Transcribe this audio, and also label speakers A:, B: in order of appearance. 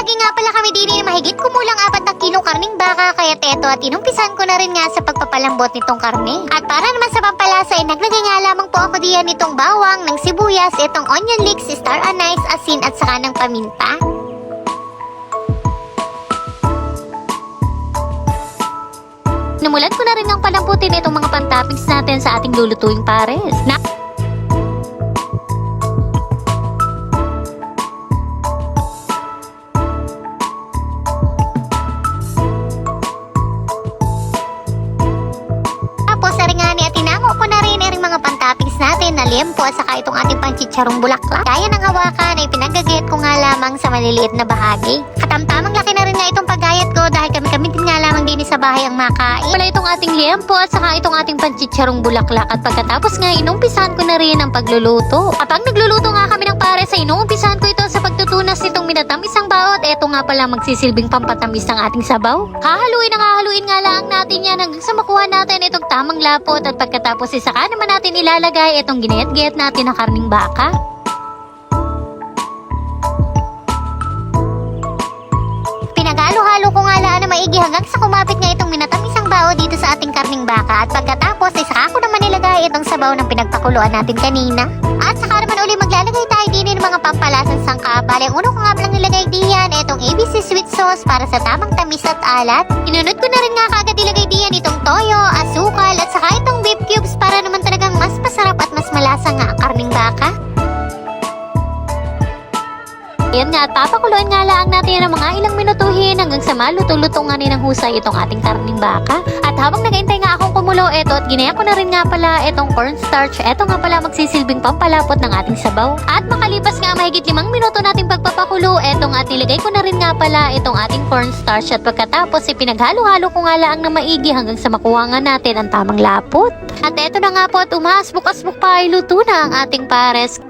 A: Lagi nga pala kami din na mahigit kumulang 4 na kilong karning baka, kaya eto at inumpisan ko na rin nga sa pagpapalambot nitong karne. At para naman sa pampalasa ay naglagay nga lamang po ako diyan nitong bawang, ng sibuyas, itong onion leeks, star anise, asin at saka ng paminta. Namulat ko na rin ang palambutin itong mga pantoppings natin sa ating lulutuing pares. Toppings natin na liempo at saka itong ating panchicharong bulaklak. Kaya ng hawakan ay pinagagayat ko nga lamang sa maliliit na bahagi. Katamtamang laki na rin nga itong paggayat ko dahil kami din nga lamang din sa bahay ang makain. Wala itong ating liempo at saka itong ating panchicharong bulaklak at pagkatapos nga inumpisahan ko na rin ang pagluluto. Kapag nagluluto nga kami ng pares ay inumpisahan ko ito sa pagtutunas nitong minatamis ang bawat. Eto nga pala magsisilbing pampatamis ng ating sabaw. Hahaluin nga lang natin yan hanggang sa makuha natin itong tamang lapot at pagkatapos saka naman natin ilalagay itong ginayat-gayat natin na karning baka. Pinagalo-halo ko nga laan na maigi hanggang sa kumapit nga itong minatamis ang bao dito sa ating karning baka at pagkatapos saka ko naman nilagay itong sabaw ng pinagpakuluan natin kanina. At saka naman uli maglalagay tayo din ng mga pampalasang sangkap. Bale, ang uno ko nga palang nilagay diyan itong ABC sweet sauce para sa tamang tamis at alat. Inunod ko na rin nga kagad ilagay diyan itong toyo, asukal at saka itong beef cubes para naman talagang mas masarap at mas malasa nga ang karning baka. Ayan nga at papakuluan nga lang natin ng mga ilang minutuhin hanggang sa maluto-luto nga ng husay itong ating karning baka. At habang nag-aintay nga akong kumulo eto at ginaya ko na rin nga pala itong cornstarch. Eto nga pala magsisilbing pampalapot ng ating sabaw. At makalipas nga mahigit 5 minuto nating pagpapakulo, eto nga at nilagay ko na rin nga pala itong ating cornstarch at pagkatapos pinaghalo-halo ko nga lang na maigi hanggang sa makuha nga natin ang tamang lapot. At eto na nga po at umahasbuk-asbuk pa ay luto na ang ating pares.